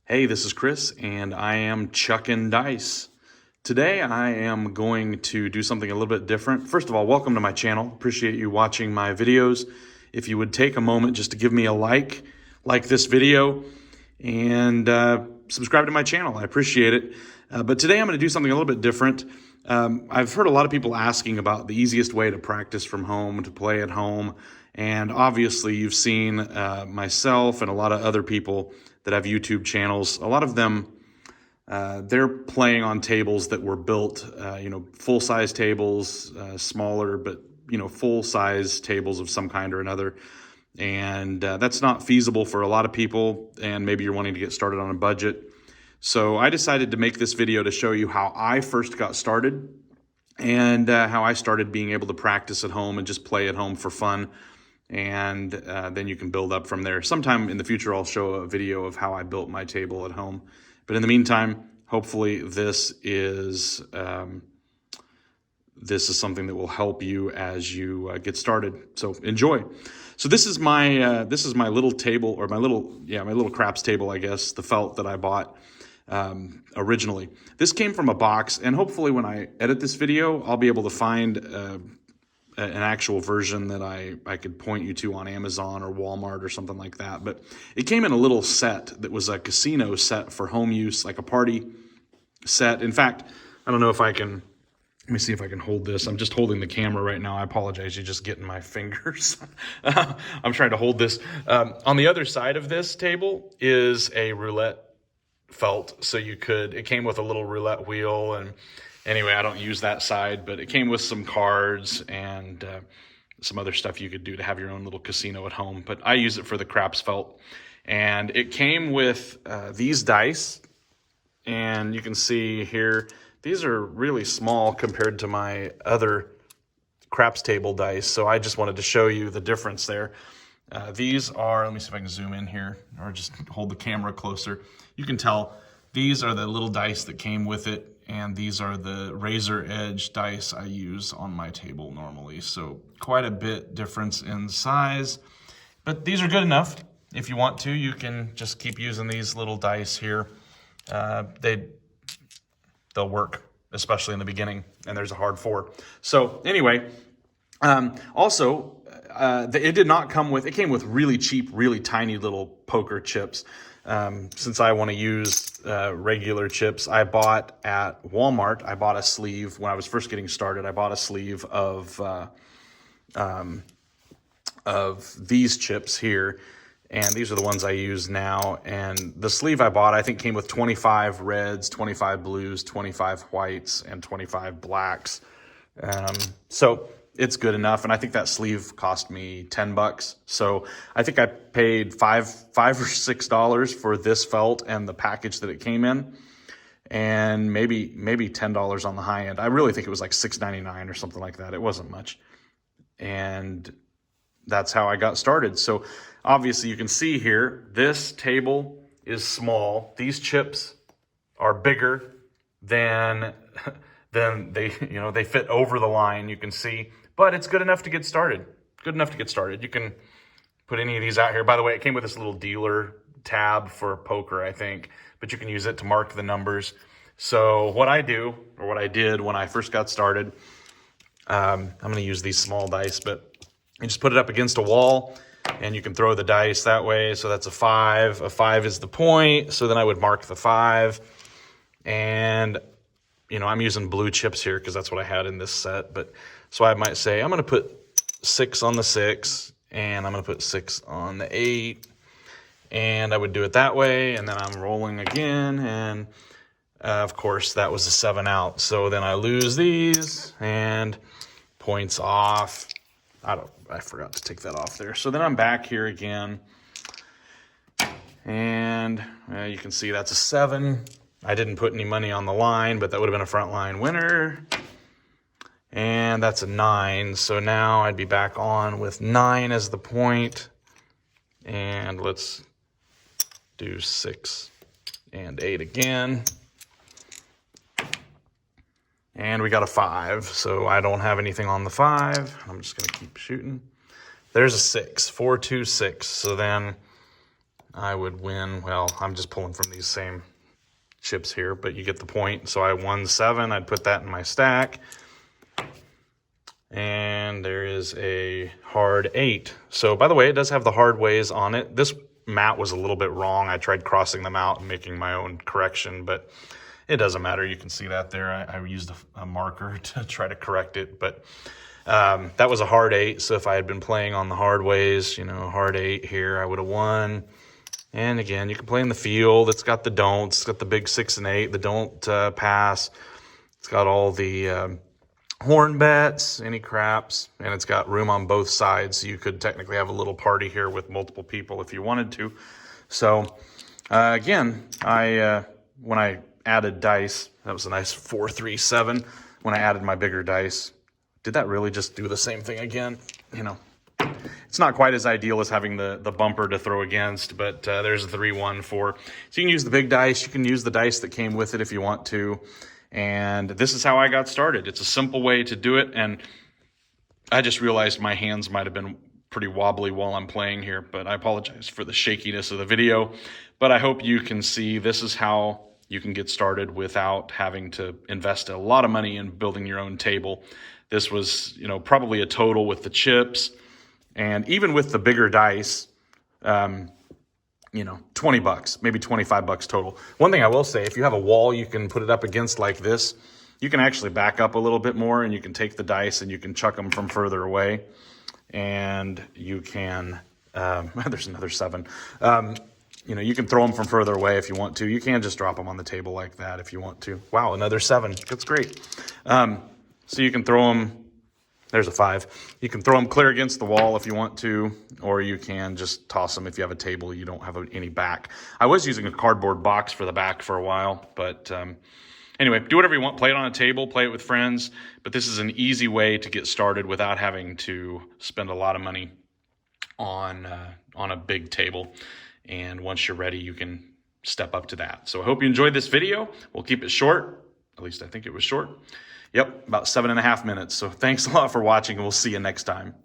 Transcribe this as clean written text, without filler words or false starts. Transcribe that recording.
Hey, this is Chris, and I am chucking dice. Today, I am going to do something a little bit different. First of all, welcome to my channel. Appreciate you watching my videos. If you would take a moment just to give me a like this video, and subscribe to my channel. I appreciate it. But today, I'm going to do something a little bit different. I've heard a lot of people asking about the easiest way to practice from home, to play at home. And obviously, you've seen myself and a lot of other people that have YouTube channels. A lot of them, they're playing on tables that were built, full-size tables, smaller, but, full-size tables of some kind or another. And that's not feasible for a lot of people, and maybe you're wanting to get started on a budget. So I decided to make this video to show you how I first got started and how I started being able to practice at home and just play at home for fun. And then you can build up from there. Sometime in the future, I'll show a video of how I built my table at home. But in the meantime, hopefully this is something that will help you as you get started. So enjoy. So this is my little table, or my little craps table, I guess, the felt that I bought originally. This came from a box, and hopefully when I edit this video, I'll be able to find an actual version that I could point you to on Amazon or Walmart or something like that. But it came in a little set that was a casino set for home use, like a party set. In fact, I don't know if I can, let me see if I can hold this. I'm just holding the camera right now. I apologize. You just get in my fingers. I'm trying to hold this. On the other side of this table is a roulette felt. So it came with a little roulette wheel, and anyway, I don't use that side, but it came with some cards and some other stuff you could do to have your own little casino at home. But I use it for the craps felt. And it came with these dice. And you can see here, these are really small compared to my other craps table dice. So I just wanted to show you the difference there. These are, let me see if I can zoom in here or just hold the camera closer. You can tell these are the little dice that came with it. And these are the razor edge dice I use on my table normally. So quite a bit difference in size, but these are good enough. If you want to, you can just keep using these little dice here. They'll work, especially in the beginning, and there's a hard 4. So anyway, it did not come with, it came with really cheap, really tiny little poker chips. Since I want to use regular chips, I bought at Walmart, I bought a sleeve when I was first getting started. I bought a sleeve of these chips here, and these are the ones I use now. And the sleeve I bought, I think, came with 25 reds, 25 blues, 25 whites, and 25 blacks. So it's good enough, and I think that sleeve cost me $10. So I think I paid $5 or $6 for this felt and the package that it came in, and maybe $10 on the high end. I really think it was like $6.99 or something like that. It wasn't much, and that's how I got started. So obviously you can see here, this table is small. These chips are bigger than they fit over the line, you can see. But it's good enough to get started. Good enough to get started. You can put any of these out here. By the way, it came with this little dealer tab for poker, I think. But you can use it to mark the numbers. So what I did when I first got started, I'm going to use these small dice, but you just put it up against a wall, and you can throw the dice that way. So that's a 5. A 5 is the point. So then I would mark the 5. And I'm using blue chips here because that's what I had in this set. But so I might say, I'm going to put 6 on the 6, and I'm going to put 6 on the 8. And I would do it that way. And then I'm rolling again. And of course, that was a 7 out. So then I lose these, and points off. I forgot to take that off there. So then I'm back here again. And you can see that's a 7. I didn't put any money on the line, but that would have been a front line winner. And that's a 9. So now I'd be back on with 9 as the point. And let's do 6 and 8 again. And we got a 5. So I don't have anything on the 5. I'm just going to keep shooting. There's a 6. 4, 2, 6. So then I would win. Well, I'm just pulling from these same chips here, but you get the point. So I won 7. I'd put that in my stack. And there is a hard 8. So by the way, it does have the hard ways on it. This mat was a little bit wrong. I tried crossing them out and making my own correction, but it doesn't matter. You can see that there. I used a marker to try to correct it, but that was a hard 8. So if I had been playing on the hard ways, you know, hard 8 here, I would have won. And again, you can play in the field. It's got the don'ts. It's got the big 6 and 8, the don't pass. It's got all the horn bets, any craps, and it's got room on both sides. So you could technically have a little party here with multiple people if you wanted to. So again, when I added dice, that was a nice 4, 3, 7. When I added my bigger dice, did that really just do the same thing again? You know, it's not quite as ideal as having the bumper to throw against, but there's a 3, 1, 4. So you can use the big dice. You can use the dice that came with it if you want to. And this is how I got started. It's a simple way to do it. And I just realized my hands might have been pretty wobbly while I'm playing here, but I apologize for the shakiness of the video. But I hope you can see this is how you can get started without having to invest a lot of money in building your own table. This was, you know, probably a total with the chips and even with the bigger dice, you know, $20, maybe $25 total. One thing I will say, if you have a wall you can put it up against like this, you can actually back up a little bit more and you can take the dice and you can chuck them from further away. And you can, there's another 7. You know, you can throw them from further away if you want to. You can just drop them on the table like that if you want to. Wow, another 7. That's great. So you can throw them. There's a 5. You can throw them clear against the wall if you want to, or you can just toss them if you have a table you don't have any back. I was using a cardboard box for the back for a while, but anyway, do whatever you want. Play it on a table, play it with friends, but this is an easy way to get started without having to spend a lot of money on a big table. And once you're ready, you can step up to that. So I hope you enjoyed this video. We'll keep it short. At least I think it was short. Yep, about 7.5 minutes. So thanks a lot for watching, and we'll see you next time.